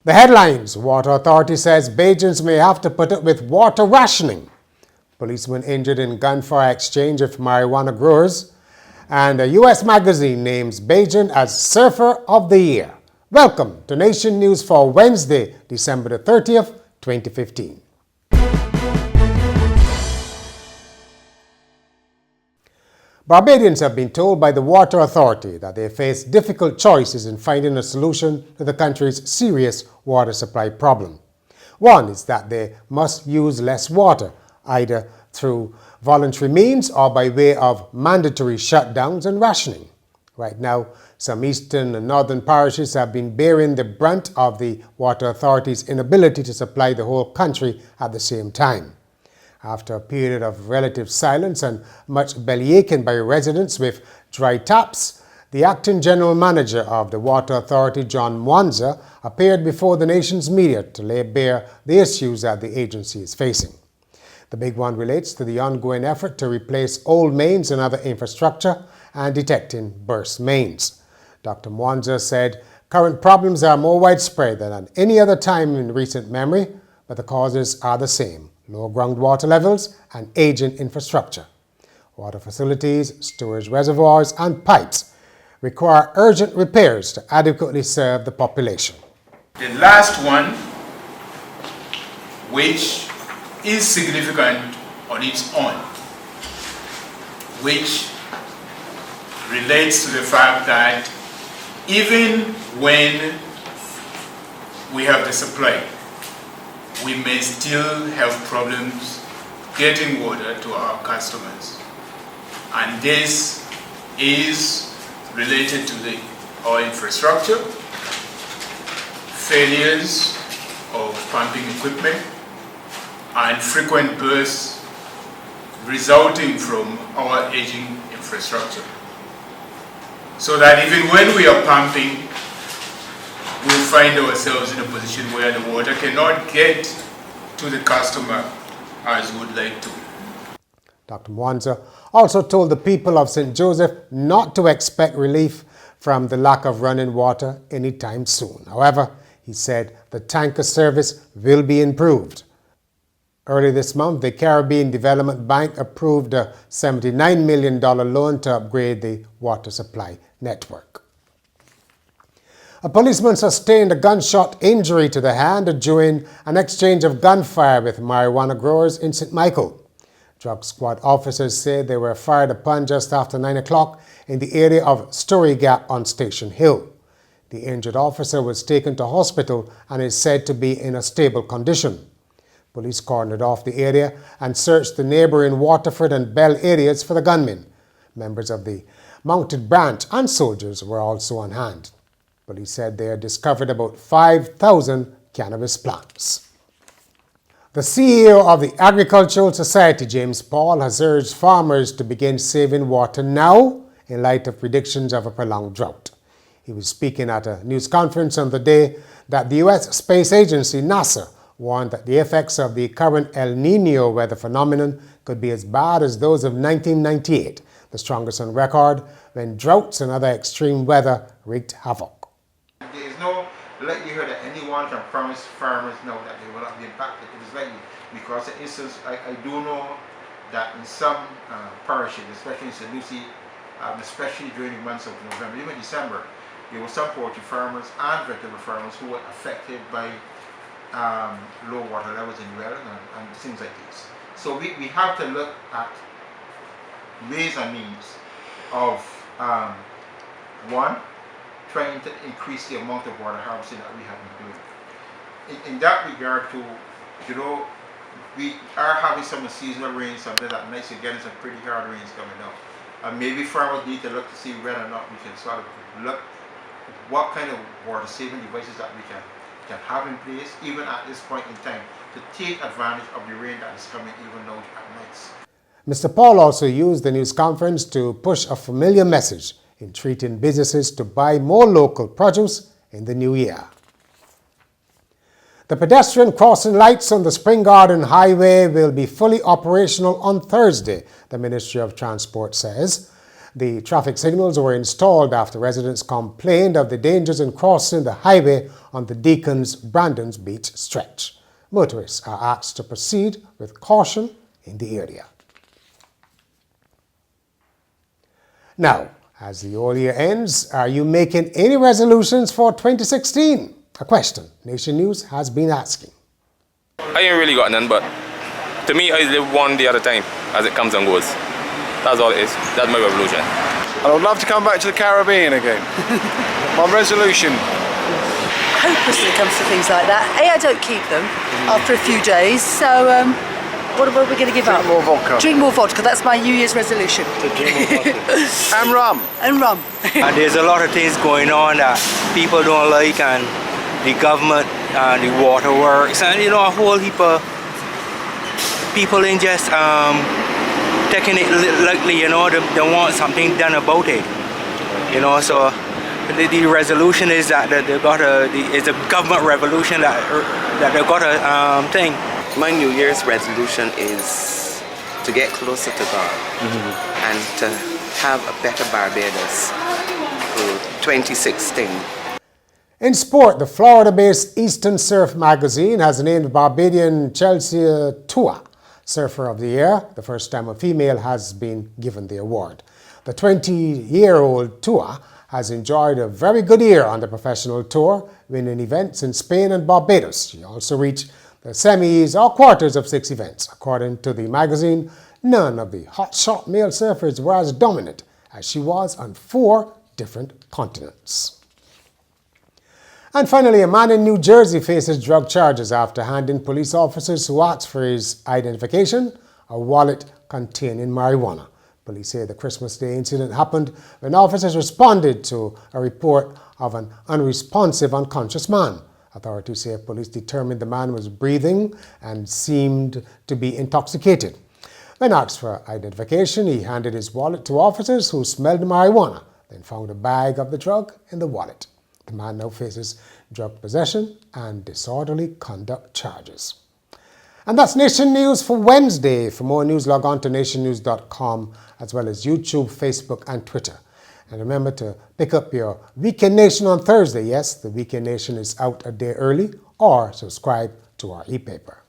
The headlines: Water Authority says Bajans may have to put up with water rationing. Policeman injured in gunfire exchange with marijuana growers. And a U.S. magazine names Bajan as Surfer of the Year. Welcome to Nation News for Wednesday, December the 30th, 2015. Barbadians have been told by the Water Authority that they face difficult choices in finding a solution to the country's serious water supply problem. One is that they must use less water, either through voluntary means or by way of mandatory shutdowns and rationing. Right now, some eastern and northern parishes have been bearing the brunt of the Water Authority's inability to supply the whole country at the same time. After a period of relative silence and much bellyaching by residents with dry taps, the acting general manager of the Water Authority, John Mwanza, appeared before the nation's media to lay bare the issues that the agency is facing. The big one relates to the ongoing effort to replace old mains and other infrastructure and detecting burst mains. Dr. Mwanza said current problems are more widespread than at any other time in recent memory, but the causes are the same: low groundwater levels and aging infrastructure. Water facilities, storage reservoirs and pipes require urgent repairs to adequately serve the population. The last one, which is significant on its own, which relates to the fact that even when we have the supply, we may still have problems getting water to our customers. And this is related to our infrastructure, failures of pumping equipment, and frequent bursts resulting from our aging infrastructure. So that even when we are pumping, we find ourselves in a position where the water cannot get to the customer as we would like to. Dr. Mwanza also told the people of St. Joseph not to expect relief from the lack of running water anytime soon. However, he said the tanker service will be improved. Early this month, the Caribbean Development Bank approved a $79 million loan to upgrade the water supply network. A policeman sustained a gunshot injury to the hand during an exchange of gunfire with marijuana growers in St. Michael. Drug squad officers said they were fired upon just after 9 o'clock in the area of Story Gap on Station Hill. The injured officer was taken to hospital and is said to be in a stable condition. Police cordoned off the area and searched the neighboring Waterford and Bell areas for the gunmen. Members of the mounted branch and soldiers were also on hand. Police said they had discovered about 5,000 cannabis plants. The CEO of the Agricultural Society, James Paul, has urged farmers to begin saving water now in light of predictions of a prolonged drought. He was speaking at a news conference on the day that the U.S. Space Agency, NASA, warned that the effects of the current El Nino weather phenomenon could be as bad as those of 1998, the strongest on record, when droughts and other extreme weather wreaked havoc. There is no likelihood that anyone can promise farmers now that they will not be impacted. It is likely because, for instance, I do know that in some parishes, especially in St. Lucie, especially during the months of November, even December, there were some poultry farmers and vegetable farmers who were affected by low water levels in well and things like this. So we have to look at ways and means of one, trying to increase the amount of water harvesting that we have been doing. In that regard too, we are having some seasonal rains, something that nice, you're getting some pretty hard rains coming out. And maybe farmers need to look to see whether or not we can sort of look what kind of water saving devices that we can have in place, even at this point in time, to take advantage of the rain that is coming even now at nights. Mr. Paul also used the news conference to push a familiar message in treating businesses to buy more local produce in the new year. The pedestrian crossing lights on the Spring Garden Highway will be fully operational on Thursday, the Ministry of Transport says. The traffic signals were installed after residents complained of the dangers in crossing the highway on the Deacons-Brandons Beach stretch. Motorists are asked to proceed with caution in the area. Now, as the whole year ends, are you making any resolutions for 2016? A question Nation News has been asking. I ain't really got none, but to me, I live one day at a time as it comes and goes. That's all it is. That's my revolution. I would love to come back to the Caribbean again. My resolution. Hopeless when it comes to things like that. I don't keep them after a few days, so what are we going to give up? Drink more vodka. Drink more vodka, that's my New Year's resolution. To drink more vodka. And rum. And rum. And there's a lot of things going on that people don't like, and the government and the waterworks, and you know, a whole heap of people in just taking it lightly, you know, they want something done about it, you know. So the resolution is that they got it's a government revolution that they got a thing. My New Year's resolution is to get closer to God and to have a better Barbados for 2016. In sport, the Florida-based Eastern Surf magazine has named Barbadian Chelsea Tua Surfer of the Year, the first time a female has been given the award. The 20-year-old Tua has enjoyed a very good year on the professional tour, winning events in Spain and Barbados. She also reached the semis or quarters of 6 events. According to the magazine, none of the hotshot male surfers were as dominant as she was on 4 different continents. And finally, a man in New Jersey faces drug charges after handing police officers who asked for his identification a wallet containing marijuana. Police say the Christmas Day incident happened when officers responded to a report of an unresponsive, unconscious man. Authorities say police determined the man was breathing and seemed to be intoxicated. When asked for identification, he handed his wallet to officers who smelled the marijuana, then found a bag of the drug in the wallet. The man now faces drug possession and disorderly conduct charges. And that's Nation News for Wednesday. For more news, log on to nationnews.com, as well as YouTube, Facebook, and Twitter. And remember to pick up your Weekend Nation on Thursday. Yes, the Weekend Nation is out a day early, or subscribe to our e-paper.